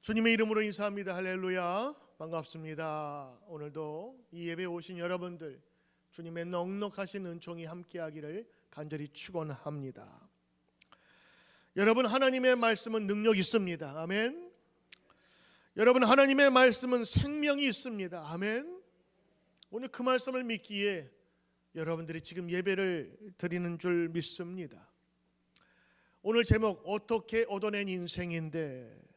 주님의 이름으로 인사합니다. 할렐루야. 반갑습니다. 오늘도 이 예배에 오신 여러분들 주님의 넉넉하신 은총이 함께하기를 간절히 축원합니다. 여러분, 하나님의 말씀은 능력 있습니다. 아멘. 여러분, 하나님의 말씀은 생명이 있습니다. 아멘. 오늘 그 말씀을 믿기에 여러분들이 지금 예배를 드리는 줄 믿습니다. 오늘 제목, 어떻게 얻어낸 인생인데,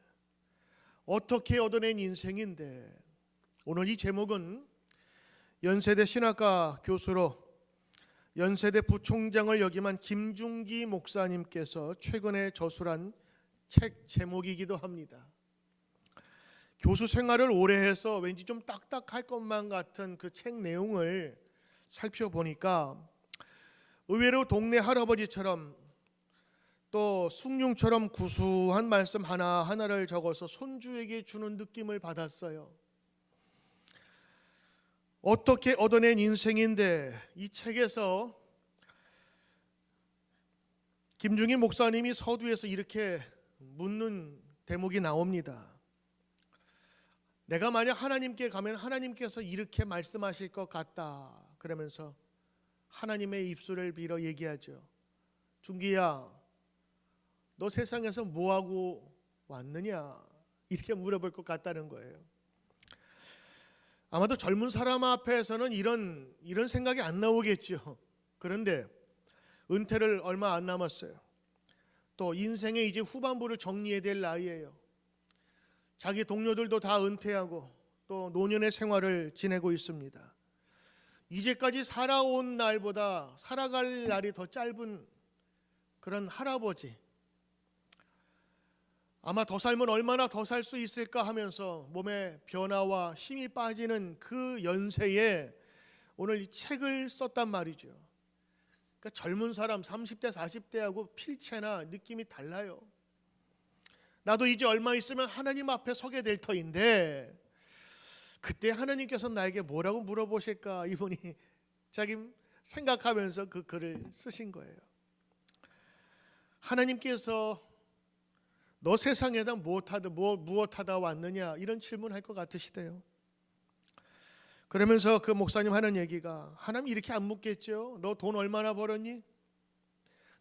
어떻게 얻어낸 인생인데, 오늘 이 제목은 연세대 신학과 교수로 연세대 부총장을 역임한 김중기 목사님께서 최근에 저술한 책 제목이기도 합니다. 교수 생활을 오래 해서 왠지 좀 딱딱할 것만 같은 그 책 내용을 살펴보니까 의외로 동네 할아버지처럼 또 숭늉처럼 구수한 말씀 하나하나를 적어서 손주에게 주는 느낌을 받았어요. 어떻게 얻어낸 인생인데, 이 책에서 김중희 목사님이 서두에서 이렇게 묻는 대목이 나옵니다. 내가 만약 하나님께 가면 하나님께서 이렇게 말씀하실 것 같다. 그러면서 하나님의 입술을 빌어 얘기하죠. 중기야, 너 세상에서 뭐하고 왔느냐? 이렇게 물어볼 것 같다는 거예요. 아마도 젊은 사람 앞에서는 이런 생각이 안 나오겠죠. 그런데 은퇴를 얼마 안 남았어요. 또 인생의 이제 후반부를 정리해야 될 나이예요. 자기 동료들도 다 은퇴하고 또 노년의 생활을 지내고 있습니다. 이제까지 살아온 날보다 살아갈 날이 더 짧은 그런 할아버지, 아마 더 살면 얼마나 더 살 수 있을까 하면서 몸의 변화와 힘이 빠지는 그 연세에 오늘 이 책을 썼단 말이죠. 그러니까 젊은 사람 30대 40대하고 필체나 느낌이 달라요. 나도 이제 얼마 있으면 하나님 앞에 서게 될 터인데 그때 하나님께서 나에게 뭐라고 물어보실까, 이분이 자기 생각하면서 그 글을 쓰신 거예요. 하나님께서 너 세상에다 무엇하다 왔느냐, 이런 질문할 것 같으시대요. 그러면서 그 목사님 하는 얘기가, 하나님 이렇게 안 묻겠죠. 너 돈 얼마나 벌었니?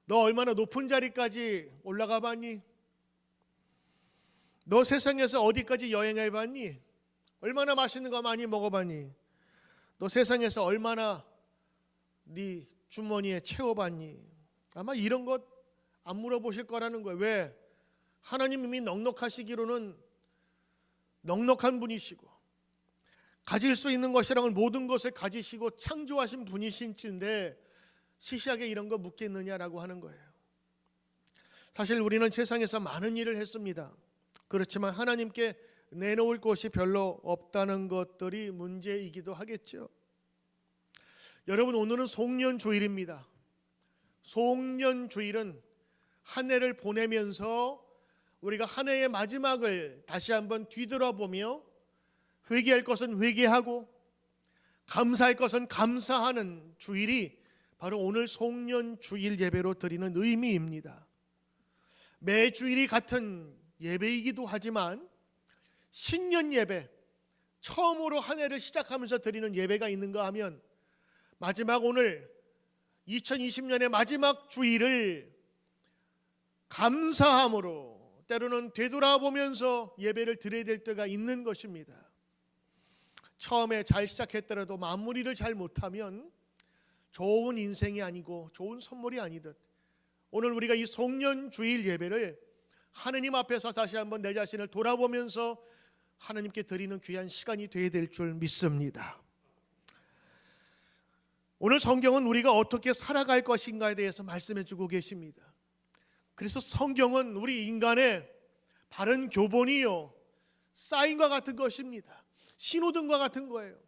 너 얼마나 높은 자리까지 올라가 봤니? 너 세상에서 어디까지 여행해 봤니? 얼마나 맛있는 거 많이 먹어봤니? 너 세상에서 얼마나 네 주머니에 채워봤니? 아마 이런 것 안 물어보실 거라는 거예요. 왜? 하나님이 넉넉하시기로는 넉넉한 분이시고 가질 수 있는 것이랑은 모든 것을 가지시고 창조하신 분이신데 시시하게 이런 거 묻겠느냐라고 하는 거예요. 사실 우리는 세상에서 많은 일을 했습니다. 그렇지만 하나님께 내놓을 것이 별로 없다는 것들이 문제이기도 하겠죠. 여러분, 오늘은 송년주일입니다. 송년주일은 한 해를 보내면서 우리가 한 해의 마지막을 다시 한번 뒤돌아보며 회개할 것은 회개하고 감사할 것은 감사하는 주일이 바로 오늘 송년주일 예배로 드리는 의미입니다. 매 주일이 같은 예배이기도 하지만 신년 예배, 처음으로 한 해를 시작하면서 드리는 예배가 있는가 하면 마지막 오늘 2020년의 마지막 주일을 감사함으로, 때로는 되돌아보면서 예배를 드려야 될 때가 있는 것입니다. 처음에 잘 시작했더라도 마무리를 잘 못하면 좋은 인생이 아니고 좋은 선물이 아니듯, 오늘 우리가 이 송년주일 예배를 하느님 앞에서 다시 한번 내 자신을 돌아보면서 하나님께 드리는 귀한 시간이 되어야 될 줄 믿습니다. 오늘 성경은 우리가 어떻게 살아갈 것인가에 대해서 말씀해 주고 계십니다. 그래서 성경은 우리 인간의 바른 교본이요, 사인과 같은 것입니다. 신호등과 같은 거예요.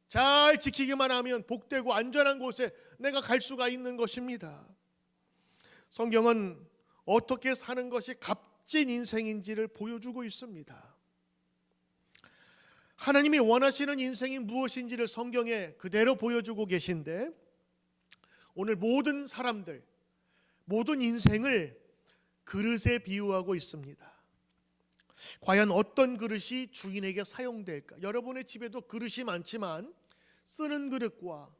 잘 지키기만 하면 복되고 안전한 곳에 내가 갈 수가 있는 것입니다. 성경은 어떻게 사는 것이 값진 인생인지를 보여주고 있습니다. 하나님이 원하시는 인생이 무엇인지를 성경에 그대로 보여주고 계신데, 오늘 모든 사람들, 모든 인생을 그릇에 비유하고 있습니다. 과연 어떤 그릇이 주인에게 사용될까? 여러분의 집에도 그릇이 많지만 쓰는 그릇과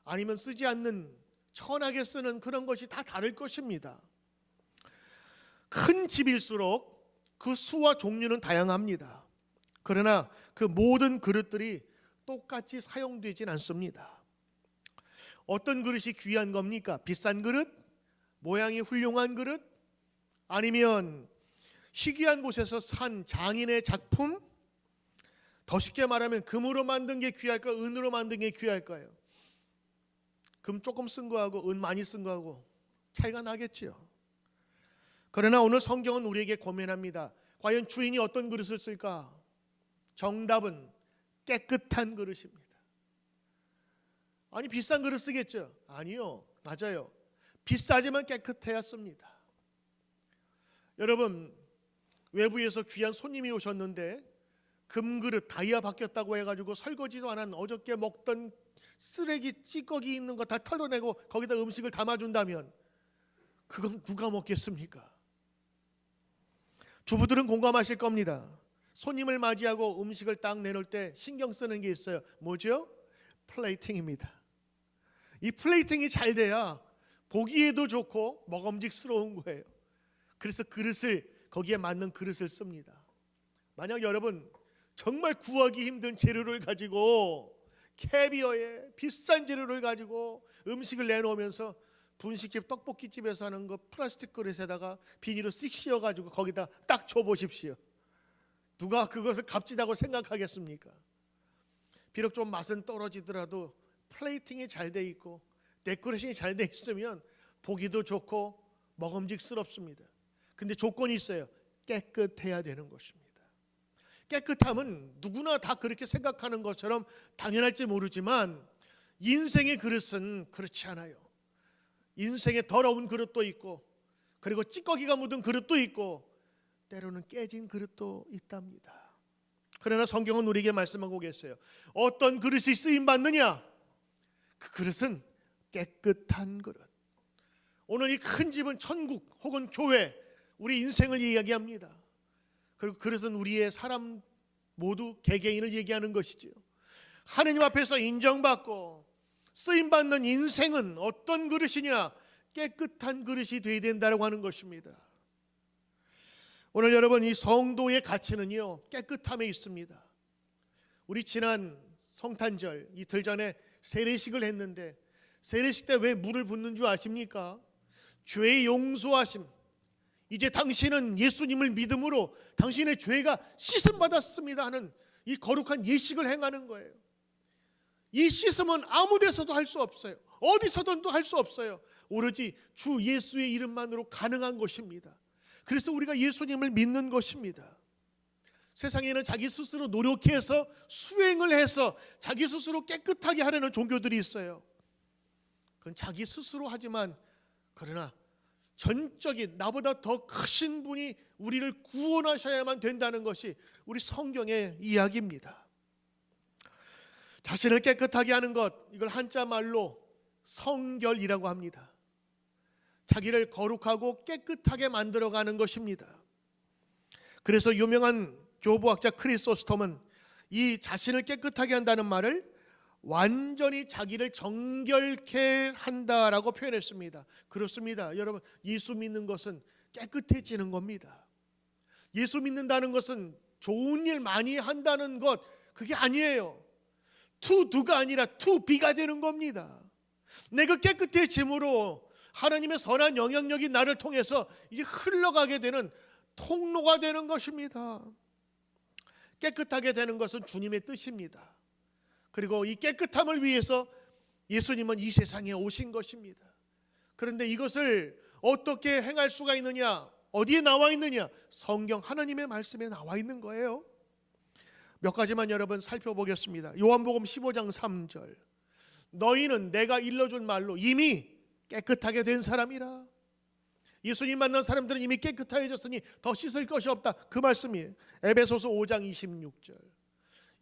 아니면 쓰지 않는 천하게 쓰는 그런 것이 다 다를 것입니다. 큰 집일수록 그 수와 종류는 다양합니다. 그러나 그 모든 그릇들이 똑같이 사용되진 않습니다. 어떤 그릇이 귀한 겁니까? 비싼 그릇? 모양이 훌륭한 그릇? 아니면 희귀한 곳에서 산 장인의 작품? 더 쉽게 말하면 금으로 만든 게 귀할까요? 은으로 만든 게 귀할까요? 금 조금 쓴 거하고 은 많이 쓴 거하고 차이가 나겠죠. 그러나 오늘 성경은 우리에게 고민합니다. 과연 주인이 어떤 그릇을 쓸까? 정답은 깨끗한 그릇입니다. 아니 비싼 그릇 쓰겠죠? 아니요. 맞아요. 비싸지만 깨끗해야 씁니다. 여러분, 외부에서 귀한 손님이 오셨는데 금그릇 다이아 바뀌었다고 해가지고 설거지도 안 한 어저께 먹던 쓰레기 찌꺼기 있는 거 다 털어내고 거기다 음식을 담아준다면 그건 누가 먹겠습니까? 주부들은 공감하실 겁니다. 손님을 맞이하고 음식을 딱 내놓을 때 신경 쓰는 게 있어요. 뭐죠? 플레이팅입니다. 이 플레이팅이 잘 돼야 보기에도 좋고 먹음직스러운 거예요. 그래서 그릇을 거기에 맞는 그릇을 씁니다. 만약 여러분 정말 구하기 힘든 재료를 가지고 캐비어에 비싼 재료를 가지고 음식을 내놓으면서 분식집 떡볶이집에서 하는 거 플라스틱 그릇에다가 비닐로 씩 씌워가지고 거기다 딱 줘보십시오. 누가 그것을 값지다고 생각하겠습니까? 비록 좀 맛은 떨어지더라도 플레이팅이 잘 돼 있고 데코레이션이 잘 돼 있으면 보기도 좋고 먹음직스럽습니다. 근데 조건이 있어요. 깨끗해야 되는 것입니다. 깨끗함은 누구나 다 그렇게 생각하는 것처럼 당연할지 모르지만 인생의 그릇은 그렇지 않아요. 인생에 더러운 그릇도 있고 그리고 찌꺼기가 묻은 그릇도 있고 때로는 깨진 그릇도 있답니다. 그러나 성경은 우리에게 말씀하고 계세요. 어떤 그릇이 쓰임받느냐? 그 그릇은 깨끗한 그릇. 오늘 이 큰 집은 천국 혹은 교회, 우리 인생을 이야기합니다. 그리고 그릇은 우리의 사람 모두 개개인을 얘기하는 것이지요. 하느님 앞에서 인정받고 쓰임받는 인생은 어떤 그릇이냐? 깨끗한 그릇이 되어야 된다고 하는 것입니다. 오늘 여러분 이 성도의 가치는요 깨끗함에 있습니다. 우리 지난 성탄절 이틀 전에 세례식을 했는데 세례식 때 왜 물을 붓는 줄 아십니까? 죄의 용서하심. 이제 당신은 예수님을 믿음으로 당신의 죄가 씻음받았습니다 하는 이 거룩한 예식을 행하는 거예요. 이 씻음은 아무 데서도 할 수 없어요. 어디서든도 할 수 없어요. 오로지 주 예수의 이름만으로 가능한 것입니다. 그래서 우리가 예수님을 믿는 것입니다. 세상에는 자기 스스로 노력해서 수행을 해서 자기 스스로 깨끗하게 하려는 종교들이 있어요. 그건 자기 스스로 하지만 그러나 전적인 나보다 더 크신 분이 우리를 구원하셔야만 된다는 것이 우리 성경의 이야기입니다. 자신을 깨끗하게 하는 것, 이걸 한자 말로 성결이라고 합니다. 자기를 거룩하고 깨끗하게 만들어가는 것입니다. 그래서 유명한 교부학자 크리소스톰은 이 자신을 깨끗하게 한다는 말을 완전히 자기를 정결케 한다라고 표현했습니다. 그렇습니다. 여러분, 예수 믿는 것은 깨끗해지는 겁니다. 예수 믿는다는 것은 좋은 일 많이 한다는 것, 그게 아니에요. to do가 아니라 to be가 되는 겁니다. 내가 깨끗해짐으로 하나님의 선한 영향력이 나를 통해서 이제 흘러가게 되는 통로가 되는 것입니다. 깨끗하게 되는 것은 주님의 뜻입니다. 그리고 이 깨끗함을 위해서 예수님은 이 세상에 오신 것입니다. 그런데 이것을 어떻게 행할 수가 있느냐? 어디에 나와 있느냐? 성경 하나님의 말씀에 나와 있는 거예요. 몇 가지만 여러분 살펴보겠습니다. 요한복음 15장 3절. 너희는 내가 일러준 말로 이미 깨끗하게 된 사람이라. 예수님 만난 사람들은 이미 깨끗해졌으니 더 씻을 것이 없다. 그 말씀이에요. 에베소서 5장 26절.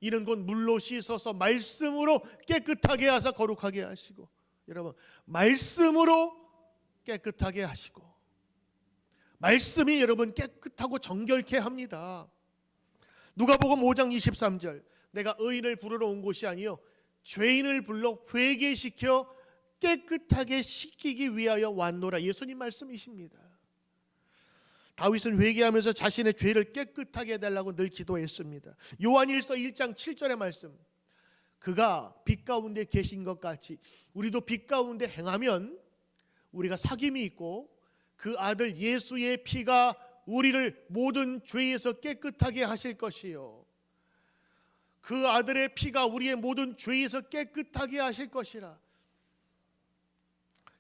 이는 곧 물로 씻어서 말씀으로 깨끗하게 하사 거룩하게 하시고. 여러분, 말씀으로 깨끗하게 하시고, 말씀이 여러분 깨끗하고 정결케 합니다. 누가복음 5장 23절, 내가 의인을 부르러 온 곳이 아니요 죄인을 불러 회개시켜 깨끗하게 씻기기 위하여 왔노라. 예수님 말씀이십니다. 다윗은 회개하면서 자신의 죄를 깨끗하게 해달라고 늘 기도했습니다. 요한일서 1장 7절의 말씀, 그가 빛 가운데 계신 것 같이 우리도 빛 가운데 행하면 우리가 사귐이 있고 그 아들 예수의 피가 우리를 모든 죄에서 깨끗하게 하실 것이요, 그 아들의 피가 우리의 모든 죄에서 깨끗하게 하실 것이라.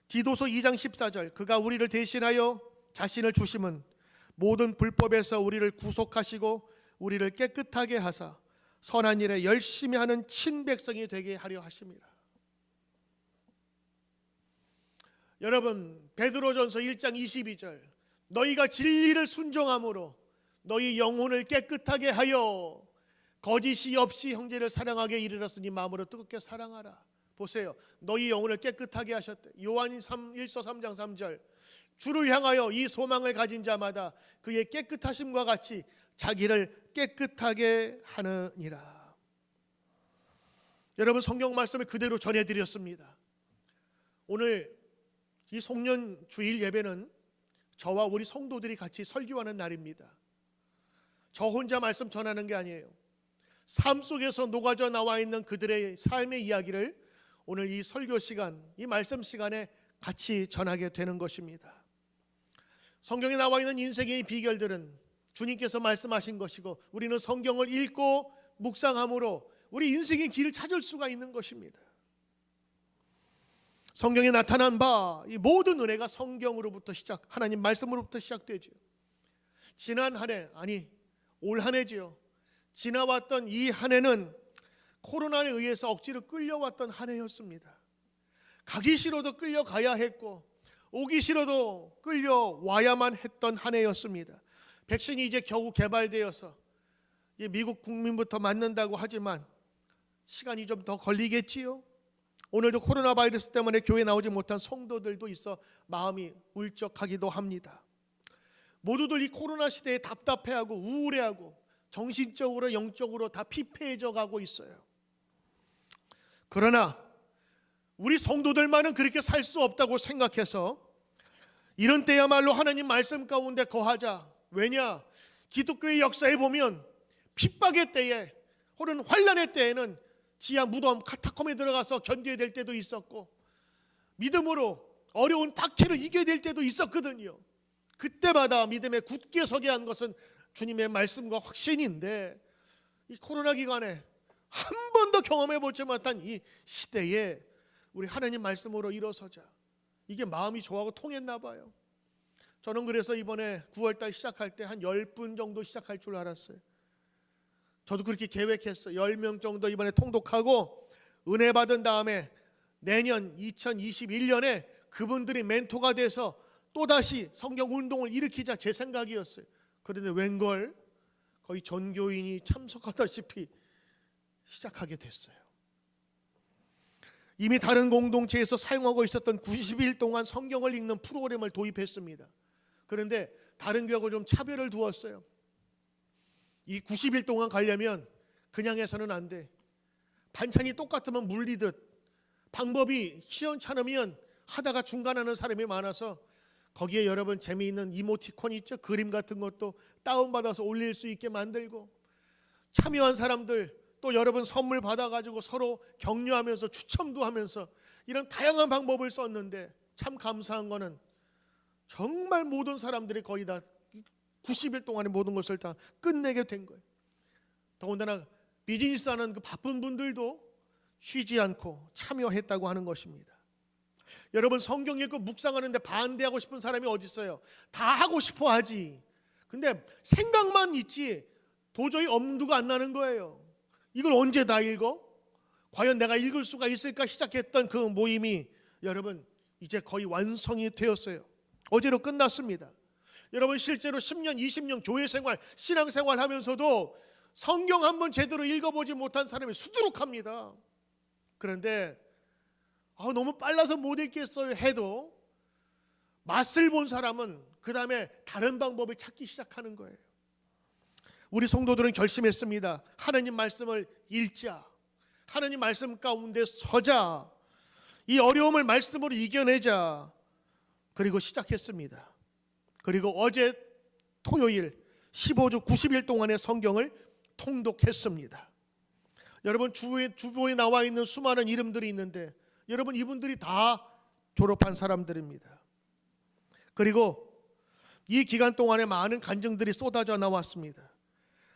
디도서 2장 14절, 그가 우리를 대신하여 자신을 주심은 모든 불법에서 우리를 구속하시고 우리를 깨끗하게 하사 선한 일에 열심히 하는 친백성이 되게 하려 하십니다. 여러분, 베드로전서 1장 22절, 너희가 진리를 순종함으로 너희 영혼을 깨끗하게 하여 거짓이 없이 형제를 사랑하게 이르렀으니 마음으로 뜨겁게 사랑하라. 보세요, 너희 영혼을 깨끗하게 하셨대. 요한일서 3장 3절, 주를 향하여 이 소망을 가진 자마다 그의 깨끗하심과 같이 자기를 깨끗하게 하느니라. 여러분, 성경 말씀을 그대로 전해드렸습니다. 오늘 이 송년 주일 예배는 저와 우리 성도들이 같이 설교하는 날입니다. 저 혼자 말씀 전하는 게 아니에요. 삶 속에서 녹아져 나와 있는 그들의 삶의 이야기를 오늘 이 설교 시간, 이 말씀 시간에 같이 전하게 되는 것입니다. 성경에 나와 있는 인생의 비결들은 주님께서 말씀하신 것이고 우리는 성경을 읽고 묵상함으로 우리 인생의 길을 찾을 수가 있는 것입니다. 성경에 나타난 바 이 모든 은혜가 성경으로부터 하나님 말씀으로부터 시작되죠. 지난 한 해, 아니 올 한 해지요. 지나왔던 이 한 해는 코로나에 의해서 억지로 끌려왔던 한 해였습니다. 가기 싫어도 끌려가야 했고 오기 싫어도 끌려와야만 했던 한 해였습니다. 백신이 이제 겨우 개발되어서 미국 국민부터 맞는다고 하지만 시간이 좀 더 걸리겠지요. 오늘도 코로나 바이러스 때문에 교회 나오지 못한 성도들도 있어 마음이 울적하기도 합니다. 모두들 이 코로나 시대에 답답해하고 우울해하고 정신적으로 영적으로 다 피폐해져 가고 있어요. 그러나 우리 성도들만은 그렇게 살 수 없다고 생각해서 이런 때야말로 하나님 말씀 가운데 거하자. 왜냐? 기독교의 역사에 보면 핍박의 때에 혹은 환난의 때에는 지하 무덤 카타콤에 들어가서 견뎌야 될 때도 있었고 믿음으로 어려운 박해를 이겨야 될 때도 있었거든요. 그때마다 믿음에 굳게 서게 한 것은 주님의 말씀과 확신인데 이 코로나 기간에 한 번도 경험해 보지 못한 이 시대에 우리 하나님 말씀으로 일어서자. 이게 마음이 저하고 통했나 봐요. 저는 그래서 이번에 9월달 시작할 때 한 10분 정도 시작할 줄 알았어요. 저도 그렇게 계획했어요. 10명 정도 이번에 통독하고 은혜 받은 다음에 내년 2021년에 그분들이 멘토가 돼서 또다시 성경 운동을 일으키자 제 생각이었어요. 그런데 웬걸 거의 전교인이 참석하다시피 시작하게 됐어요. 이미 다른 공동체에서 사용하고 있었던 90일 동안 성경을 읽는 프로그램을 도입했습니다. 그런데 다른 교회하고 좀 차별을 두었어요. 이 90일 동안 가려면 그냥 해서는 안 돼. 반찬이 똑같으면 물리듯 방법이 시원찮으면 하다가 중간하는 사람이 많아서 거기에 여러분 재미있는 이모티콘 있죠? 그림 같은 것도 다운받아서 올릴 수 있게 만들고 참여한 사람들 또 여러분 선물 받아가지고 서로 격려하면서 추첨도 하면서 이런 다양한 방법을 썼는데 참 감사한 거는 정말 모든 사람들이 거의 다 90일 동안의 모든 것을 다 끝내게 된 거예요. 더군다나 비즈니스 하는 그 바쁜 분들도 쉬지 않고 참여했다고 하는 것입니다. 여러분 성경 읽고 묵상하는데 반대하고 싶은 사람이 어디 있어요? 다 하고 싶어 하지. 근데 생각만 있지 도저히 엄두가 안 나는 거예요. 이걸 언제 다 읽어? 과연 내가 읽을 수가 있을까 시작했던 그 모임이 여러분 이제 거의 완성이 되었어요. 어제로 끝났습니다. 여러분 실제로 10년, 20년 교회 생활, 신앙 생활 하면서도 성경 한번 제대로 읽어보지 못한 사람이 수두룩합니다. 그런데 너무 빨라서 못 읽겠어요 해도 맛을 본 사람은 그 다음에 다른 방법을 찾기 시작하는 거예요. 우리 성도들은 결심했습니다. 하나님 말씀을 읽자. 하나님 말씀 가운데 서자. 이 어려움을 말씀으로 이겨내자. 그리고 시작했습니다. 그리고 어제 토요일 15주 90일 동안의 성경을 통독했습니다. 여러분, 주보에 나와 있는 수많은 이름들이 있는데 여러분, 이분들이 다 졸업한 사람들입니다. 그리고 이 기간 동안에 많은 간증들이 쏟아져 나왔습니다.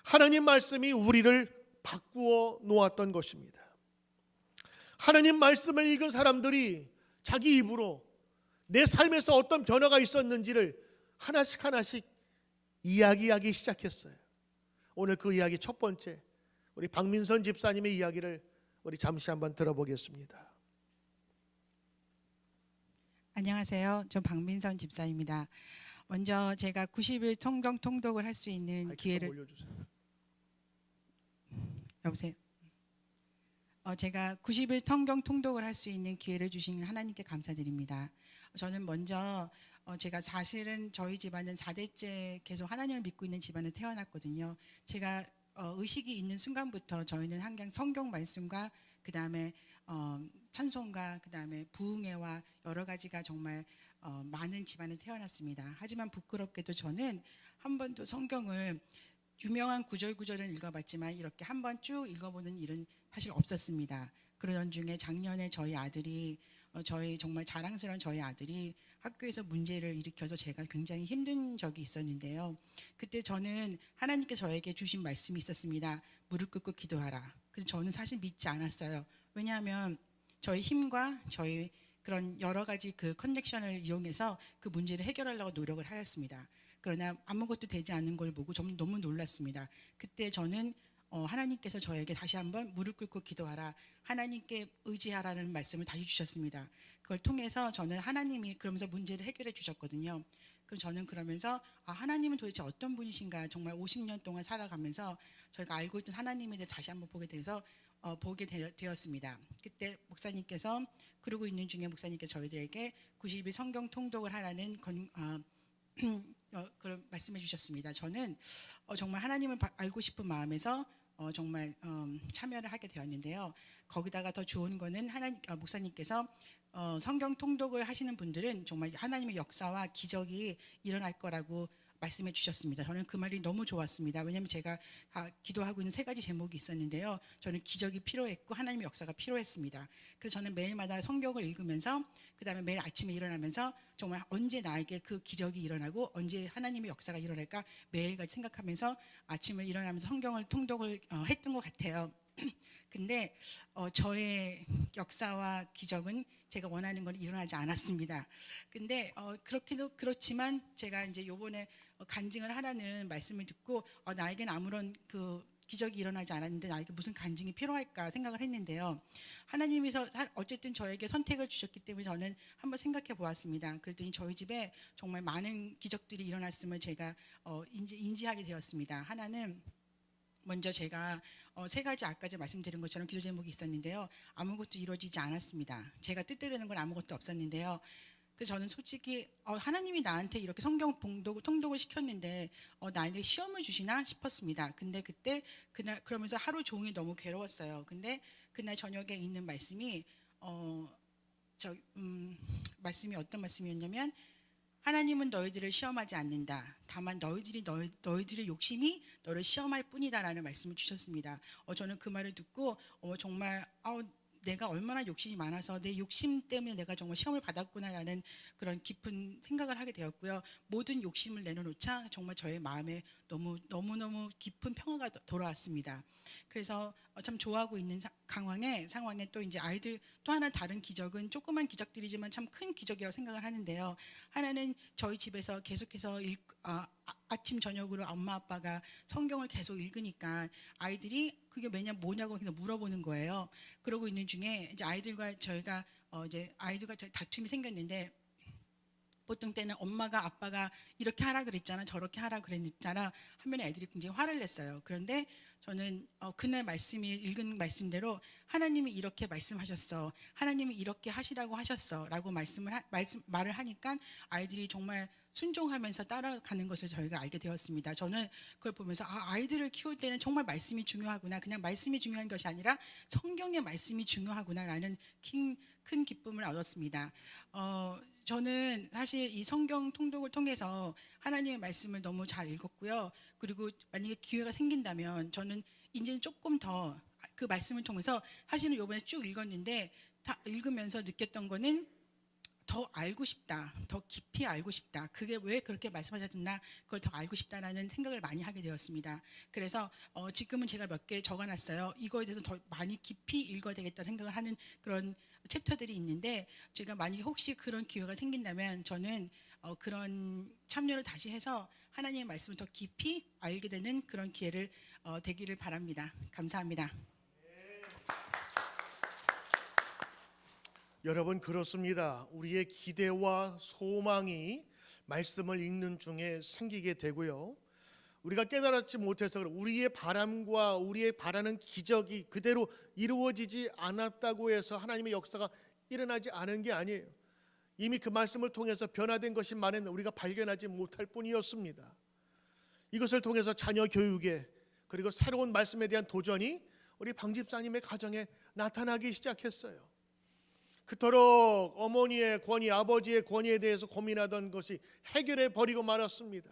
하나님 말씀이 우리를 바꾸어 놓았던 것입니다. 하나님 말씀을 읽은 사람들이 자기 입으로 내 삶에서 어떤 변화가 있었는지를 하나씩 하나씩 이야기하기 시작했어요. 오늘 그 이야기 첫 번째, 우리 박민선 집사님의 이야기를 우리 잠시 한번 들어보겠습니다. 안녕하세요. 저 박민선 집사입니다. 먼저 제가 90일 성경 통독을 할 수 있는 기회를 여보세요. 제가 90일 성경 통독을 할 수 있는 기회를 주신 하나님께 감사드립니다. 저는 먼저 제가 사실은 저희 집안은 4대째 계속 하나님을 믿고 있는 집안에 태어났거든요. 제가 의식이 있는 순간부터 저희는 항상 성경 말씀과 그 다음에 찬송가, 그 다음에 부흥회와 여러 가지가 정말 많은 집안에 태어났습니다. 하지만 부끄럽게도 저는 한 번도 성경을 유명한 구절구절은 읽어봤지만 이렇게 한 번 쭉 읽어보는 일은 사실 없었습니다. 그러던 중에 작년에 저희 아들이 저희 정말 자랑스러운 저희 아들이 학교에서 문제를 일으켜서 제가 굉장히 힘든 적이 있었는데요. 그때 저는 하나님께 저에게 주신 말씀이 있었습니다. 무릎 꿇고 기도하라. 그래서 저는 사실 믿지 않았어요. 왜냐하면 저희 힘과 저희 그런 여러 가지 그 커넥션을 이용해서 그 문제를 해결하려고 노력을 하였습니다. 그러나 아무것도 되지 않는 걸 보고 저는 너무 놀랐습니다. 그때 저는 하나님께서 저에게 다시 한번 무릎 꿇고 기도하라, 하나님께 의지하라는 말씀을 다시 주셨습니다. 그걸 통해서 저는 하나님이 그러면서 문제를 해결해 주셨거든요. 그럼 저는 그러면서 하나님은 도대체 어떤 분이신가, 정말 50년 동안 살아가면서 저희가 알고 있던 하나님에 대해 다시 한번 보게 되었습니다. 그때 목사님께서, 그러고 있는 중에 목사님께서 저희들에게 90일 성경 통독을 하라는 그런 말씀해 주셨습니다. 저는 정말 하나님을 알고 싶은 마음에서 정말 참여를 하게 되었는데요. 거기다가 더 좋은 거는 목사님께서 성경 통독을 하시는 분들은 정말 하나님의 역사와 기적이 일어날 거라고 말씀해 주셨습니다. 저는 그 말이 너무 좋았습니다. 왜냐하면 제가 기도하고 있는 3가지 제목이 있었는데요. 저는 기적이 필요했고 하나님의 역사가 필요했습니다. 그래서 저는 매일마다 성경을 읽으면서, 그 다음에 매일 아침에 일어나면서 정말 언제 나에게 그 기적이 일어나고 언제 하나님의 역사가 일어날까 매일같이 생각하면서 아침을 일어나면서 성경을 통독을 했던 것 같아요. 근데 저의 역사와 기적은 제가 원하는 건 일어나지 않았습니다. 근데 그렇지만 제가 이제 요번에 간증을 하라는 말씀을 듣고 나에겐 아무런 그 기적이 일어나지 않았는데 나에게 무슨 간증이 필요할까 생각을 했는데요. 하나님께서 어쨌든 저에게 선택을 주셨기 때문에 저는 한번 생각해 보았습니다. 그랬더니 저희 집에 정말 많은 기적들이 일어났음을 제가 인지하게 되었습니다. 하나는 먼저 제가 3가지 아까 말씀드린 것처럼 기도 제목이 있었는데요. 아무것도 이루어지지 않았습니다. 제가 뜻대로 되는 건 아무것도 없었는데요. 그래서 저는 솔직히 하나님이 나한테 이렇게 성경 통독을 시켰는데 나에게 시험을 주시나 싶었습니다. 근데 그날 그러면서 하루 종일 너무 괴로웠어요. 근데 그날 저녁에 있는 말씀이 말씀이 어떤 말씀이었냐면, 하나님은 너희들을 시험하지 않는다. 다만 너희들의 욕심이 너를 시험할 뿐이다라는 말씀을 주셨습니다. 저는 그 말을 듣고 정말 내가 얼마나 욕심이 많아서 내 욕심 때문에 내가 정말 시험을 받았구나라는 그런 깊은 생각을 하게 되었고요. 모든 욕심을 내려놓자 정말 저의 마음에 너무너무 깊은 평화가 돌아왔습니다. 그래서 참 좋아하고 있는 상황에 또 이제 아이들 또 하나 다른 기적은 조그만 기적들이지만 참 큰 기적이라고 생각을 하는데요. 하나는 저희 집에서 계속해서 아침 저녁으로 엄마 아빠가 성경을 계속 읽으니까 아이들이 그게 뭐냐고 그냥 물어보는 거예요. 그러고 있는 중에 이제 아이들과 다툼이 생겼는데 보통 때는 엄마가 아빠가 이렇게 하라 그랬잖아, 저렇게 하라 그랬잖아 하면 애들이 굉장히 화를 냈어요. 그런데 저는 그날 말씀이 읽은 말씀대로 하나님이 이렇게 말씀하셨어, 하나님이 이렇게 하시라고 하셨어라고 말을 하니까 아이들이 정말 순종하면서 따라가는 것을 저희가 알게 되었습니다. 저는 그걸 보면서 아이들을 키울 때는 정말 말씀이 중요하구나, 그냥 말씀이 중요한 것이 아니라 성경의 말씀이 중요하구나라는 큰 기쁨을 얻었습니다. 저는 사실 이 성경 통독을 통해서 하나님의 말씀을 너무 잘 읽었고요. 그리고 만약에 기회가 생긴다면 저는 이제는 조금 더 그 말씀을 통해서, 사실은 이번에 쭉 읽었는데 다 읽으면서 느꼈던 거는 더 알고 싶다, 더 깊이 알고 싶다, 그게 왜 그렇게 말씀하셨나 그걸 더 알고 싶다라는 생각을 많이 하게 되었습니다. 그래서 지금은 제가 몇 개 적어놨어요. 이거에 대해서 더 많이 깊이 읽어야 되겠다는 생각을 하는 그런 챕터들이 있는데, 제가 만약에 혹시 그런 기회가 생긴다면 저는 그런 참여를 다시 해서 하나님의 말씀을 더 깊이 알게 되는 그런 기회를 되기를 바랍니다. 감사합니다. 여러분, 그렇습니다. 우리의 기대와 소망이 말씀을 읽는 중에 생기게 되고요. 우리가 깨달았지 못해서 우리의 바람과 우리의 바라는 기적이 그대로 이루어지지 않았다고 해서 하나님의 역사가 일어나지 않은 게 아니에요. 이미 그 말씀을 통해서 변화된 것이 많은데 우리가 발견하지 못할 뿐이었습니다. 이것을 통해서 자녀 교육에, 그리고 새로운 말씀에 대한 도전이 우리 방 집사님의 가정에 나타나기 시작했어요. 그토록 어머니의 권위, 아버지의 권위에 대해서 고민하던 것이 해결해 버리고 말았습니다.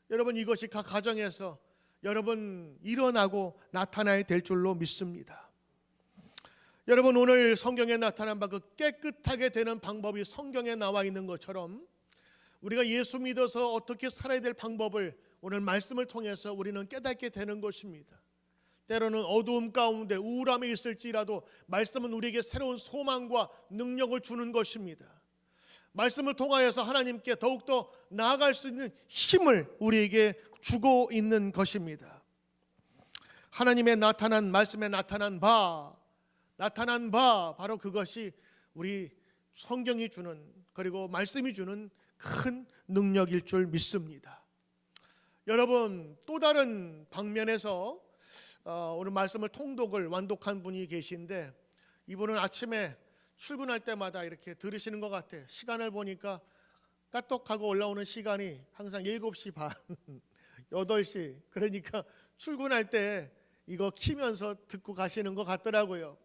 여러분, 이것이 각 가정에서 여러분 일어나고 나타나야 될 줄로 믿습니다. 여러분, 오늘 성경에 나타난 바 그 깨끗하게 되는 방법이 성경에 나와 있는 것처럼 우리가 예수 믿어서 어떻게 살아야 될 방법을 오늘 말씀을 통해서 우리는 깨닫게 되는 것입니다. 때로는 어두움 가운데 우울함이 있을지라도 말씀은 우리에게 새로운 소망과 능력을 주는 것입니다. 말씀을 통하여서 하나님께 더욱더 나아갈 수 있는 힘을 우리에게 주고 있는 것입니다. 하나님의 나타난 말씀에 나타난 바 바로 그것이 우리 성경이 주는, 그리고 말씀이 주는 큰 능력일 줄 믿습니다. 여러분, 또 다른 방면에서 오늘 말씀을 통독을 완독한 분이 계신데, 이분은 아침에 출근할 때마다 이렇게 들으시는 것 같아요. 시간을 보니까 까똑하고 올라오는 시간이 항상 7시 반, 8시, 그러니까 출근할 때 이거 키면서 듣고 가시는 것 같더라고요.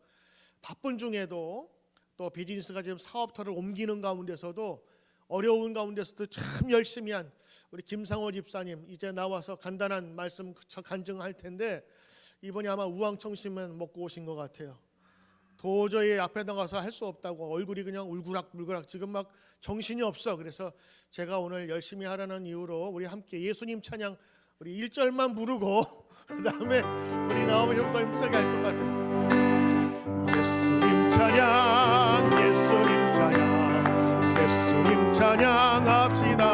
바쁜 중에도, 또 비즈니스가 지금 사업터를 옮기는 가운데서도, 어려운 가운데서도 참 열심히 한 우리 김상호 집사님, 이제 나와서 간단한 말씀 간증할 텐데, 이번이 아마 우황청심만 먹고 오신 것 같아요. 도저히 앞에 나가서 할 수 없다고 얼굴이 그냥 울그락불그락, 지금 막 정신이 없어. 그래서 제가 오늘 열심히 하라는 이유로 우리 함께 예수님 찬양 우리 1절만 부르고 그다음에 우리 나오면 좀 더 힘세게 할 것 같아요. 예수님 찬양, 예수님 찬양, 예수님 찬양합시다.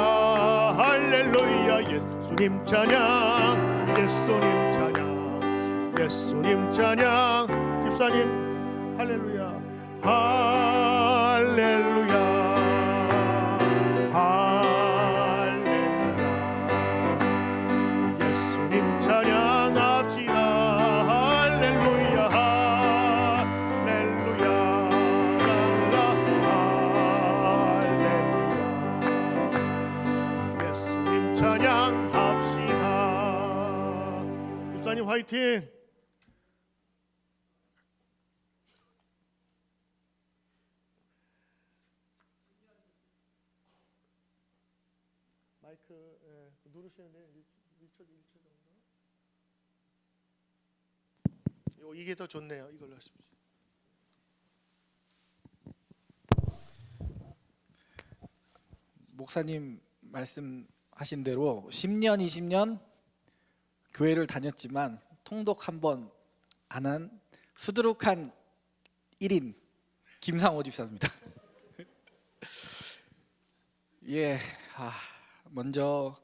할렐루야. 예수님 찬양, 예수님 찬양, 예수님 찬양. 집사님 할렐루야, 할렐루야, 할렐루야. 예수님 찬양합시다. 할렐루야, 할렐루야, 할렐루야. 예수님 찬양합시다. 집사님 화이팅. 마이크 누르시는데 1초 정도. 이게 더 좋네요. 이걸로 하십시오. 목사님 말씀하신 대로 10년, 20년 교회를 다녔지만 통독 한 번 안 한 수두룩한 1인 김상호 집사입니다. 예, 먼저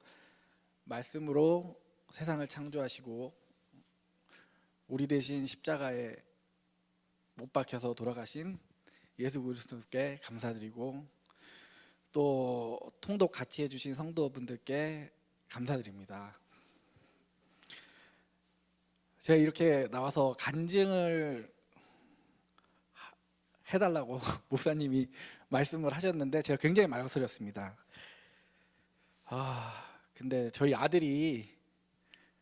말씀으로 세상을 창조하시고 우리 대신 십자가에 못 박혀서 돌아가신 예수 그리스도께 감사드리고, 또 통독 같이 해주신 성도분들께 감사드립니다. 제가 이렇게 나와서 간증을 해달라고 목사님이 말씀을 하셨는데 제가 굉장히 망설였습니다. 근데 저희 아들이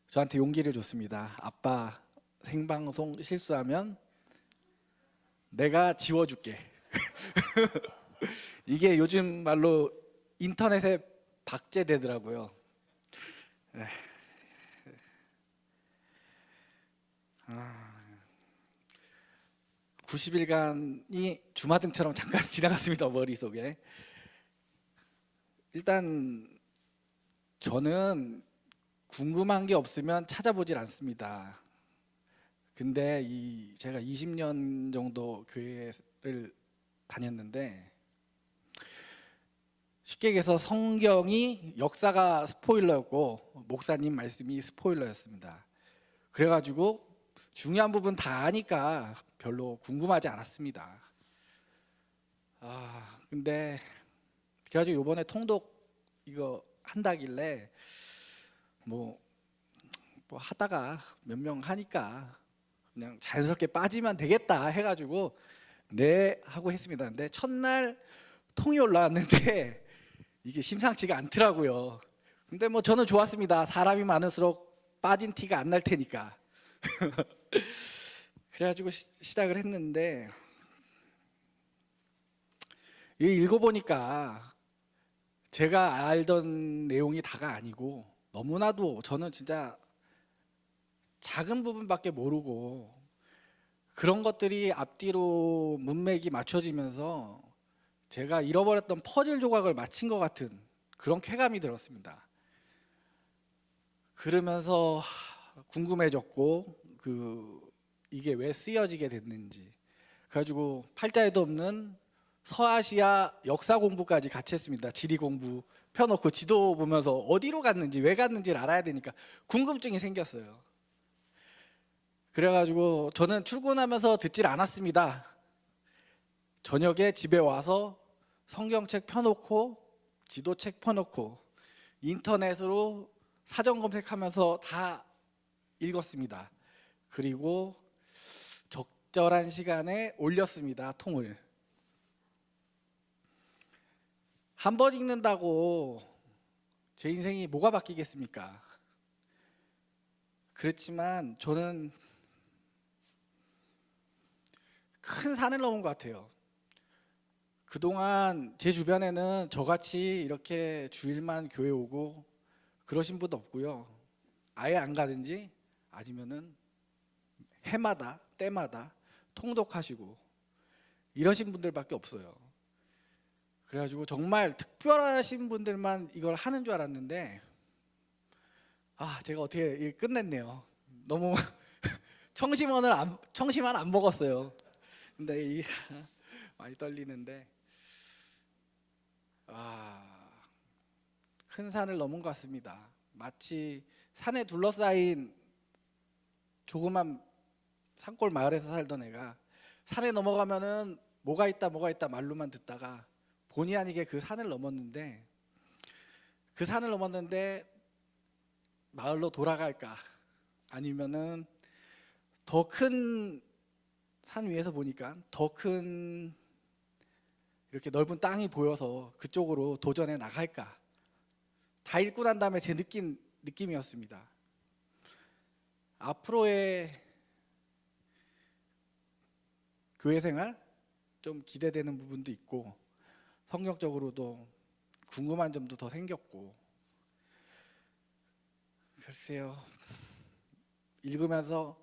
저한테 용기를 줬습니다. 아빠, 생방송 실수하면 내가 지워줄게. 이게 요즘 말로 인터넷에 박제되더라고요. 90일간이 주마등처럼 잠깐 지나갔습니다. 머릿속에. 일단 저는 궁금한 게 없으면 찾아보질 않습니다. 근데 제가 20년 정도 교회를 다녔는데 쉽게 얘기해서 성경이 역사가 스포일러였고 목사님 말씀이 스포일러였습니다. 그래가지고 중요한 부분 다 아니까 별로 궁금하지 않았습니다. 근데 그래가지고 이번에 통독 이거 한다길래 뭐 하다가 몇 명 하니까 그냥 자연스럽게 빠지면 되겠다 해가지고 네 하고 했습니다. 근데 첫날 통이 올라왔는데 이게 심상치가 않더라고요. 근데 뭐 저는 좋았습니다. 사람이 많을수록 빠진 티가 안 날 테니까. 그래가지고 시작을 했는데 읽어보니까 제가 알던 내용이 다가 아니고 너무나도 저는 진짜 작은 부분밖에 모르고 그런 것들이 앞뒤로 문맥이 맞춰지면서 제가 잃어버렸던 퍼즐 조각을 맞힌 것 같은 그런 쾌감이 들었습니다. 그러면서 궁금해졌고 이게 왜 쓰여지게 됐는지 그래가지고 팔자에도 없는 서아시아 역사 공부까지 같이 했습니다. 지리 공부 펴놓고 지도 보면서 어디로 갔는지 왜 갔는지를 알아야 되니까 궁금증이 생겼어요. 그래가지고 저는 출근하면서 듣질 않았습니다. 저녁에 집에 와서 성경책 펴놓고 지도책 펴놓고 인터넷으로 사전 검색하면서 다 읽었습니다. 그리고 적절한 시간에 올렸습니다. 통을. 한 번 읽는다고 제 인생이 뭐가 바뀌겠습니까? 그렇지만 저는 큰 산을 넘은 것 같아요. 그동안 제 주변에는 저같이 이렇게 주일만 교회 오고 그러신 분도 없고요. 아예 안 가든지 아니면은 해마다 때마다 통독하시고 이러신 분들밖에 없어요. 그래가지고 정말 특별하신 분들만 이걸 하는 줄 알았는데 제가 어떻게 끝냈네요. 너무 청심환 안 먹었어요. 근데 많이 떨리는데 큰 산을 넘은 것 같습니다. 마치 산에 둘러싸인 조그만 산골 마을에서 살던 애가 산에 넘어가면은 뭐가 있다 말로만 듣다가 본의 아니게 그 산을 넘었는데 마을로 돌아갈까 아니면은 더 큰 산 위에서 보니까 더 큰 이렇게 넓은 땅이 보여서 그쪽으로 도전해 나갈까 다 읽고 난 다음에 제 느낌이었습니다. 앞으로의 교회 생활 좀 기대되는 부분도 있고 성경적으로도 궁금한 점도 더 생겼고 글쎄요. 읽으면서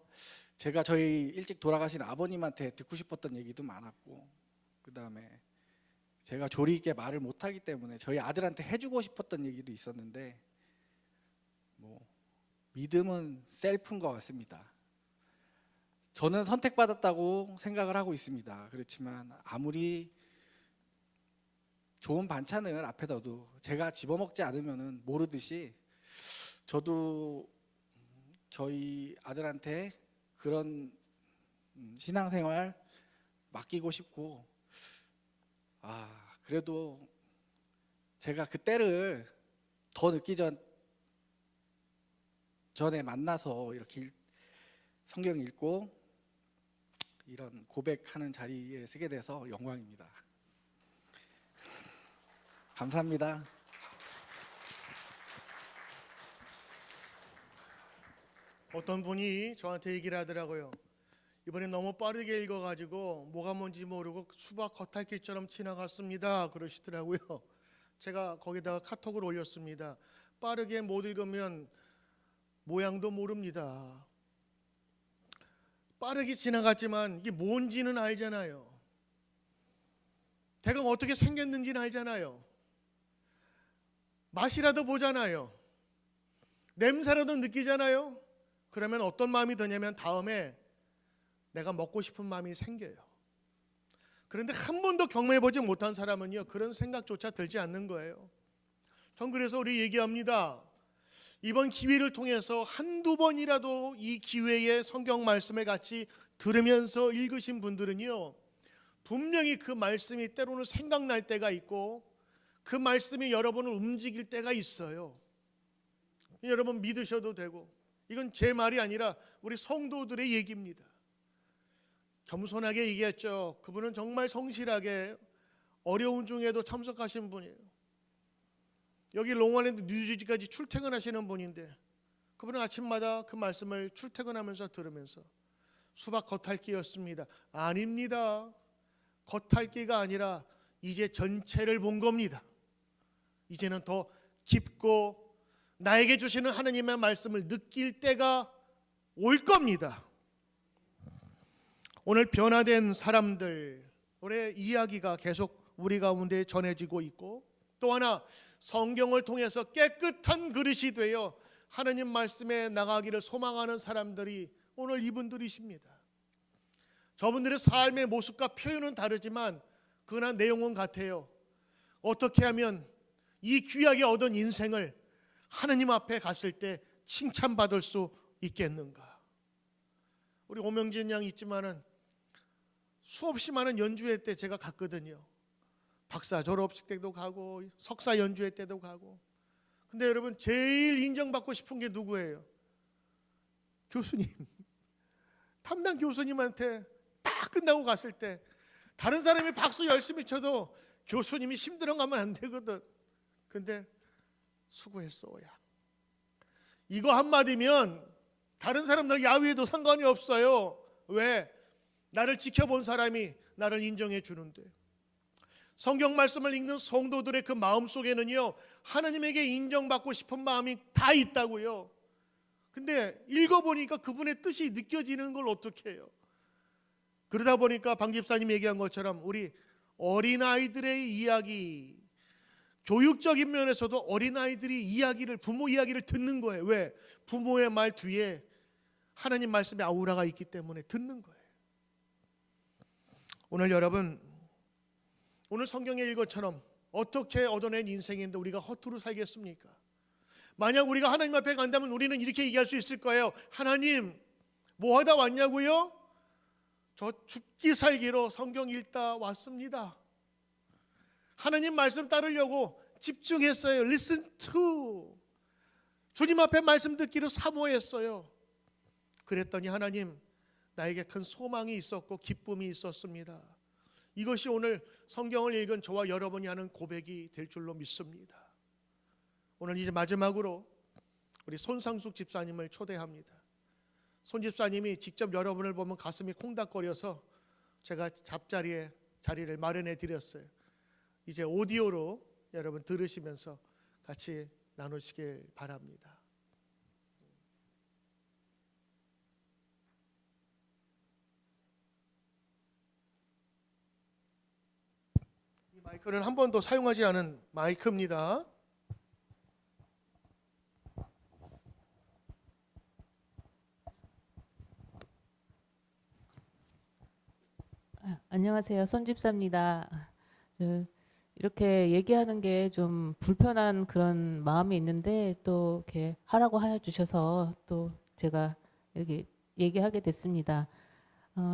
제가 저희 일찍 돌아가신 아버님한테 듣고 싶었던 얘기도 많았고 그 다음에 제가 조리 있게 말을 못하기 때문에 저희 아들한테 해주고 싶었던 얘기도 있었는데 믿음은 셀프인 것 같습니다. 저는 선택받았다고 생각을 하고 있습니다. 그렇지만 아무리 좋은 반찬을 앞에 둬도 제가 집어먹지 않으면 모르듯이 저도 저희 아들한테 그런 신앙생활 맡기고 싶고 그래도 제가 그 때를 더 늦기 전에 만나서 이렇게 성경 읽고 이런 고백하는 자리에 서게 돼서 영광입니다. 감사합니다. 어떤 분이 저한테 얘기를 하더라고요. 이번에 너무 빠르게 읽어가지고 뭐가 뭔지 모르고 수박 겉핥기처럼 지나갔습니다. 그러시더라고요. 제가 거기다가 카톡을 올렸습니다. 빠르게 못 읽으면 모양도 모릅니다. 빠르게 지나갔지만 이게 뭔지는 알잖아요. 대강 어떻게 생겼는지는 알잖아요. 맛이라도 보잖아요. 냄새라도 느끼잖아요. 그러면 어떤 마음이 드냐면 다음에 내가 먹고 싶은 마음이 생겨요. 그런데 한 번도 경험해보지 못한 사람은요, 그런 생각조차 들지 않는 거예요. 전 그래서 우리 얘기합니다. 이번 기회를 통해서 한두 번이라도 이 기회에 성경 말씀을 같이 들으면서 읽으신 분들은요, 분명히 그 말씀이 때로는 생각날 때가 있고 그 말씀이 여러분을 움직일 때가 있어요. 여러분 믿으셔도 되고, 이건 제 말이 아니라 우리 성도들의 얘기입니다. 겸손하게 얘기했죠. 그분은 정말 성실하게 어려운 중에도 참석하신 분이에요. 여기 롱아일랜드 뉴저지까지 출퇴근하시는 분인데 그분은 아침마다 그 말씀을 출퇴근하면서 들으면서 수박 겉핥기였습니다. 아닙니다. 겉핥기가 아니라 이제 전체를 본 겁니다. 이제는 더 깊고 나에게 주시는 하나님의 말씀을 느낄 때가 올 겁니다. 오늘 변화된 사람들의 이야기가 계속 우리 가운데 전해지고 있고, 또 하나 성경을 통해서 깨끗한 그릇이 되어 하나님 말씀에 나가기를 소망하는 사람들이 오늘 이분들이십니다. 저분들의 삶의 모습과 표현은 다르지만 그러나 내용은 같아요. 어떻게 하면 이 귀하게 얻은 인생을 하나님 앞에 갔을 때 칭찬받을 수 있겠는가? 우리 오명진 양 있지만은 수없이 많은 연주회 때 제가 갔거든요. 박사 졸업식 때도 가고 석사 연주회 때도 가고. 근데 여러분 제일 인정받고 싶은 게 누구예요? 교수님. 담당 교수님한테 딱 끝나고 갔을 때 다른 사람이 박수 열심히 쳐도 교수님이 힘들어가면 안 되거든. 근데 수고했어야. 이거 한마디면 다른 사람들 야위에도 상관이 없어요. 왜? 나를 지켜본 사람이 나를 인정해 주는데. 성경 말씀을 읽는 성도들의 그 마음 속에는요, 하나님에게 인정받고 싶은 마음이 다 있다고요. 근데 읽어보니까 그분의 뜻이 느껴지는 걸 어떻게 해요? 그러다 보니까 방 집사님 얘기한 것처럼 우리 어린아이들의 이야기, 교육적인 면에서도 어린아이들이 부모 이야기를 듣는 거예요. 왜? 부모의 말 뒤에 하나님 말씀의 아우라가 있기 때문에 듣는 거예요. 오늘 여러분, 오늘 성경에 읽은 것처럼 어떻게 얻어낸 인생인데 우리가 허투루 살겠습니까? 만약 우리가 하나님 앞에 간다면 우리는 이렇게 얘기할 수 있을 거예요. 하나님, 뭐 하다 왔냐고요? 저 죽기 살기로 성경 읽다 왔습니다. 하나님 말씀 따르려고 집중했어요. Listen to. 주님 앞에 말씀 듣기로 사모했어요. 그랬더니 하나님, 나에게 큰 소망이 있었고 기쁨이 있었습니다. 이것이 오늘 성경을 읽은 저와 여러분이 하는 고백이 될 줄로 믿습니다. 오늘 이제 마지막으로 우리 손상숙 집사님을 초대합니다. 손 집사님이 직접 여러분을 보면 가슴이 콩닥거려서 제가 잡자리에 자리를 마련해 드렸어요. 이제 오디오로 여러분 들으시면서 같이 나누시길 바랍니다. 이 마이크는 한 번도 사용하지 않은 마이크입니다. 안녕하세요. 손집사입니다. 이렇게 얘기하는 게 좀 불편한 그런 마음이 있는데 또 이렇게 하라고 해주셔서 또 제가 이렇게 얘기하게 됐습니다.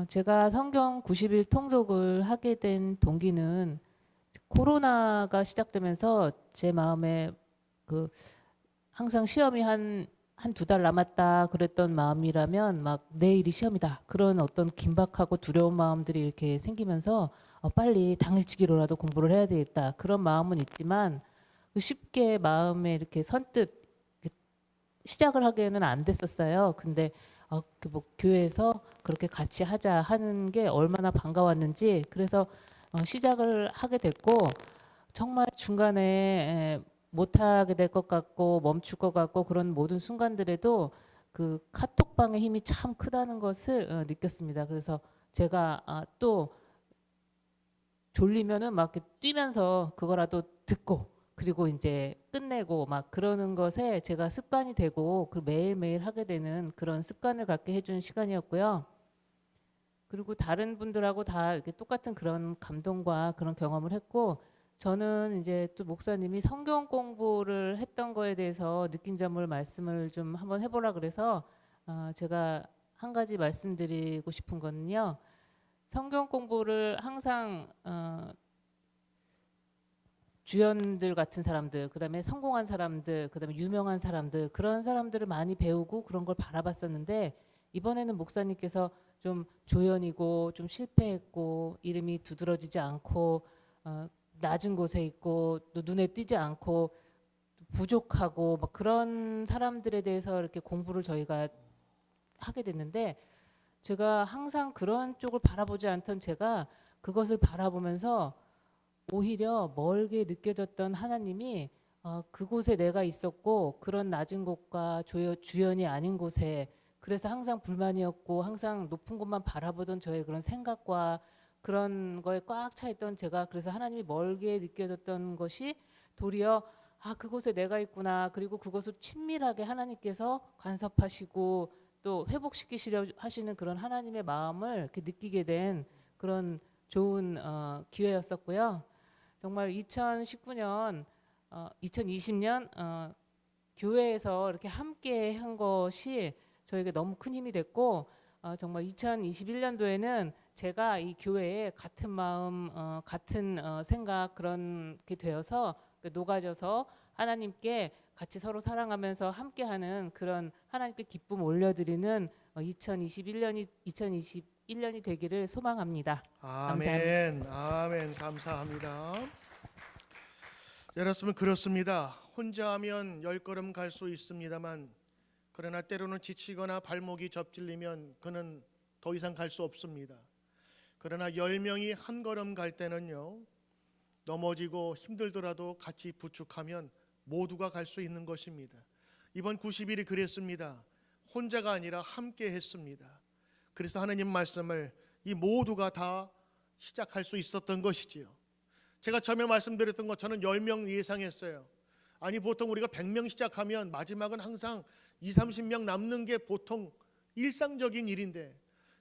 제가 성경 90일 통독을 하게 된 동기는 코로나가 시작되면서 제 마음에 그 항상 시험이 한 두 달 남았다 그랬던 마음이라면 막 내일이 시험이다 그런 어떤 긴박하고 두려운 마음들이 이렇게 생기면서 빨리 당일치기로라도 공부를 해야 되겠다 그런 마음은 있지만 쉽게 마음에 이렇게 선뜻 이렇게 시작을 하기에는 안 됐었어요. 근데 뭐 교회에서 그렇게 같이 하자 하는 게 얼마나 반가웠는지 그래서 시작을 하게 됐고 정말 중간에 못하게 될 것 같고 멈출 것 같고 그런 모든 순간들에도 그 카톡방의 힘이 참 크다는 것을 느꼈습니다. 그래서 제가 또 졸리면은 막 이렇게 뛰면서 그거라도 듣고 그리고 이제 끝내고 막 그러는 것에 제가 습관이 되고 그 매일매일 하게 되는 그런 습관을 갖게 해준 시간이었고요. 그리고 다른 분들하고 다 이렇게 똑같은 그런 감동과 그런 경험을 했고 저는 이제 또 목사님이 성경 공부를 했던 거에 대해서 느낀 점을 말씀을 좀 한번 해보라 그래서 제가 한 가지 말씀드리고 싶은 거는요. 성경 공부를 항상 주연들 같은 사람들, 그다음에 성공한 사람들, 그다음에 유명한 사람들 그런 사람들을 많이 배우고 그런 걸 바라봤었는데 이번에는 목사님께서 좀 조연이고 좀 실패했고 이름이 두드러지지 않고 낮은 곳에 있고 또 눈에 띄지 않고 부족하고 막 그런 사람들에 대해서 이렇게 공부를 저희가 하게 됐는데 제가 항상 그런 쪽을 바라보지 않던 제가 그것을 바라보면서 오히려 멀게 느껴졌던 하나님이 그곳에 내가 있었고 그런 낮은 곳과 주연이 아닌 곳에 그래서 항상 불만이었고 항상 높은 곳만 바라보던 저의 그런 생각과 그런 거에 꽉 차 있던 제가 그래서 하나님이 멀게 느껴졌던 것이 도리어 그곳에 내가 있구나 그리고 그것을 친밀하게 하나님께서 간섭하시고 또 회복시키시려 하시는 그런 하나님의 마음을 이렇게 느끼게 된 그런 좋은 기회였었고요. 정말 2019년, 2020년 교회에서 이렇게 함께 한 것이 저에게 너무 큰 힘이 됐고 정말 2021년도에는 제가 이 교회에 같은 마음, 같은 생각 그런 게 되어서 녹아져서 하나님께 같이 서로 사랑하면서 함께하는 그런 하나님께 기쁨 올려드리는 2021년이 되기를 소망합니다. 아멘, 아멘, 감사합니다. 여러분 그렇습니다. 혼자 하면 10걸음 갈 수 있습니다만 그러나 때로는 지치거나 발목이 접질리면 그는 더 이상 갈 수 없습니다. 그러나 10명이 한 걸음 갈 때는요 넘어지고 힘들더라도 같이 부축하면 모두가 갈 수 있는 것입니다. 이번 90일이 그랬습니다. 혼자가 아니라 함께 했습니다. 그래서 하나님 말씀을 이 모두가 다 시작할 수 있었던 것이지요. 제가 처음에 말씀드렸던 것처럼 10명 예상했어요. 아니 보통 우리가 100명 시작하면 마지막은 항상 20-30명 남는 게 보통 일상적인 일인데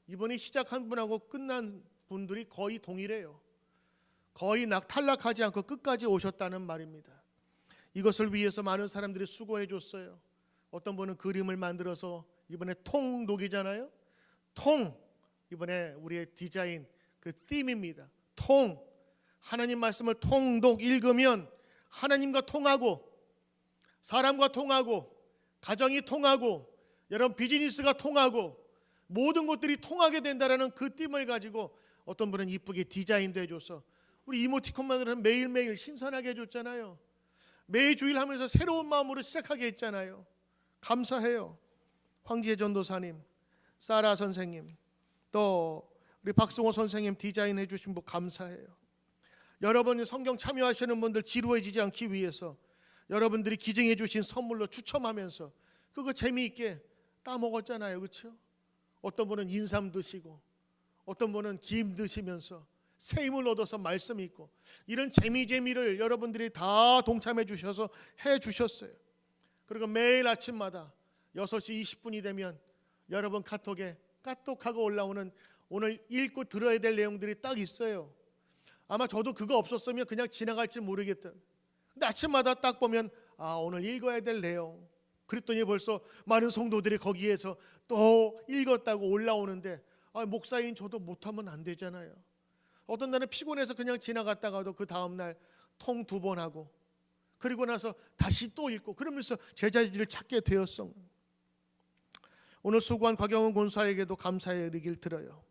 이번에 시작한 분하고 끝난 분들이 거의 동일해요. 거의 탈락하지 않고 끝까지 오셨다는 말입니다. 이것을 위해서 많은 사람들이 수고해 줬어요. 어떤 분은 그림을 만들어서 이번에 통독이잖아요. 통 이번에 우리의 디자인 그 팀입니다. 통 하나님 말씀을 통독 읽으면 하나님과 통하고 사람과 통하고 가정이 통하고 여러분 비즈니스가 통하고 모든 것들이 통하게 된다라는 그 띠을 가지고 어떤 분은 이쁘게 디자인도 해줘서 우리 이모티콘만으로는 매일매일 신선하게 해줬잖아요. 매주일 하면서 새로운 마음으로 시작하게 했잖아요. 감사해요. 황지혜 전도사님, 사라 선생님, 또 우리 박승호 선생님 디자인해 주신 분 감사해요. 여러분이 성경 참여하시는 분들 지루해지지 않기 위해서 여러분들이 기증해 주신 선물로 추첨하면서 그거 재미있게 따먹었잖아요. 그렇죠? 어떤 분은 인삼 드시고 어떤 분은 김 드시면서 새 힘을 얻어서 말씀 있고 이런 재미를 여러분들이 다 동참해 주셔서 해 주셨어요. 그리고 매일 아침마다 6시 20분이 되면 여러분 카톡에 까똑하고 올라오는 오늘 읽고 들어야 될 내용들이 딱 있어요. 아마 저도 그거 없었으면 그냥 지나갈지 모르겠다. 근데 아침마다 딱 보면 오늘 읽어야 될 내용. 그랬더니 벌써 많은 성도들이 거기에서 또 읽었다고 올라오는데 목사인 저도 못하면 안 되잖아요. 어떤 날은 피곤해서 그냥 지나갔다가도 그 다음날 통 2번 하고 그리고 나서 다시 또 읽고 그러면서 제자리를 찾게 되었어. 오늘 수고한 곽영훈 권사에게도 감사의 의기를 드려요.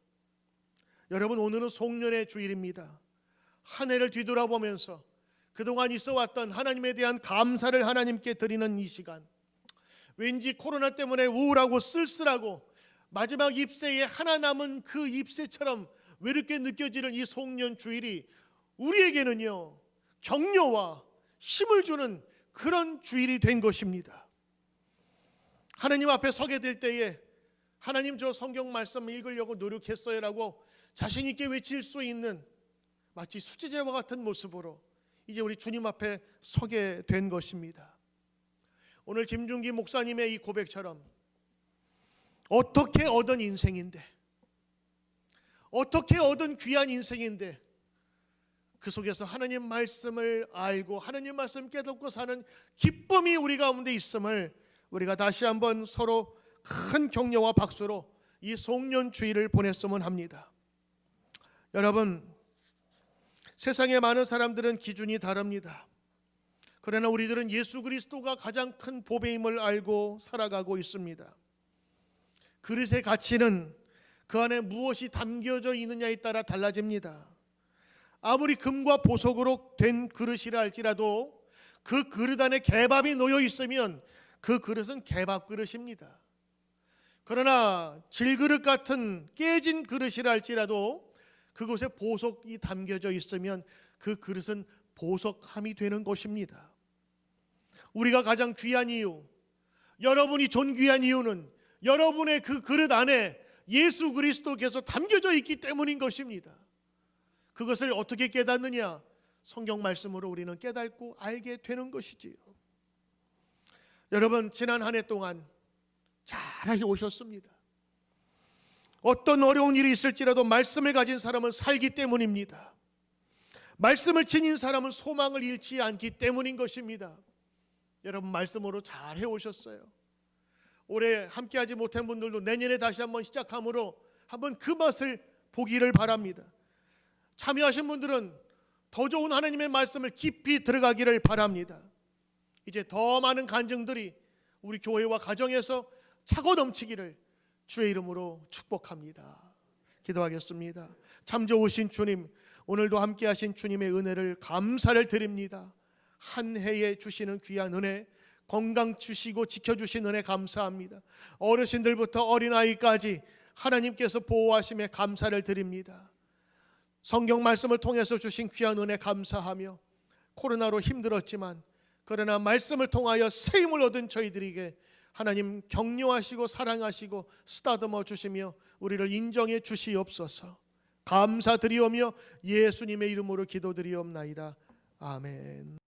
여러분, 오늘은 송년의 주일입니다. 한 해를 뒤돌아보면서 그동안 있어왔던 하나님에 대한 감사를 하나님께 드리는 이 시간, 왠지 코로나 때문에 우울하고 쓸쓸하고 마지막 잎새에 하나 남은 그 잎새처럼 외롭게 느껴지는 이 송년 주일이 우리에게는요 격려와 힘을 주는 그런 주일이 된 것입니다. 하나님 앞에 서게 될 때에 하나님, 저 성경 말씀 읽으려고 노력했어요 라고 자신 있게 외칠 수 있는 마치 수제자와 같은 모습으로 이제 우리 주님 앞에 서게 된 것입니다. 오늘 김중기 목사님의 이 고백처럼 어떻게 얻은 인생인데, 어떻게 얻은 귀한 인생인데 그 속에서 하나님 말씀을 알고 하나님 말씀 깨닫고 사는 기쁨이 우리 가운데 있음을 우리가 다시 한번 서로 큰 격려와 박수로 이 송년 주일을 보냈으면 합니다. 여러분, 세상에 많은 사람들은 기준이 다릅니다. 그러나 우리들은 예수 그리스도가 가장 큰 보배임을 알고 살아가고 있습니다. 그릇의 가치는 그 안에 무엇이 담겨져 있느냐에 따라 달라집니다. 아무리 금과 보석으로 된 그릇이라 할지라도 그 그릇 안에 개밥이 놓여 있으면 그 그릇은 개밥 그릇입니다. 그러나 질그릇 같은 깨진 그릇이라 할지라도 그곳에 보석이 담겨져 있으면 그 그릇은 보석함이 되는 것입니다. 우리가 가장 귀한 이유, 여러분이 존귀한 이유는 여러분의 그 그릇 안에 예수 그리스도께서 담겨져 있기 때문인 것입니다. 그것을 어떻게 깨닫느냐? 성경 말씀으로 우리는 깨닫고 알게 되는 것이지요. 여러분, 지난 한 해 동안 잘 오셨습니다. 어떤 어려운 일이 있을지라도 말씀을 가진 사람은 살기 때문입니다. 말씀을 지닌 사람은 소망을 잃지 않기 때문인 것입니다. 여러분, 말씀으로 잘 해오셨어요. 올해 함께하지 못한 분들도 내년에 다시 한번 시작함으로 한번 그 맛을 보기를 바랍니다. 참여하신 분들은 더 좋은 하나님의 말씀을 깊이 들어가기를 바랍니다. 이제 더 많은 간증들이 우리 교회와 가정에서 차고 넘치기를 주의 이름으로 축복합니다. 기도하겠습니다. 참 좋으신 주님, 오늘도 함께하신 주님의 은혜를 감사를 드립니다. 한 해에 주시는 귀한 은혜, 건강 주시고 지켜주신 은혜 감사합니다. 어르신들부터 어린아이까지 하나님께서 보호하심에 감사를 드립니다. 성경 말씀을 통해서 주신 귀한 은혜 감사하며 코로나로 힘들었지만 그러나 말씀을 통하여 새 힘을 얻은 저희들에게 하나님 격려하시고 사랑하시고 쓰다듬어 주시며 우리를 인정해 주시옵소서. 감사드리오며 예수님의 이름으로 기도드리옵나이다. 아멘.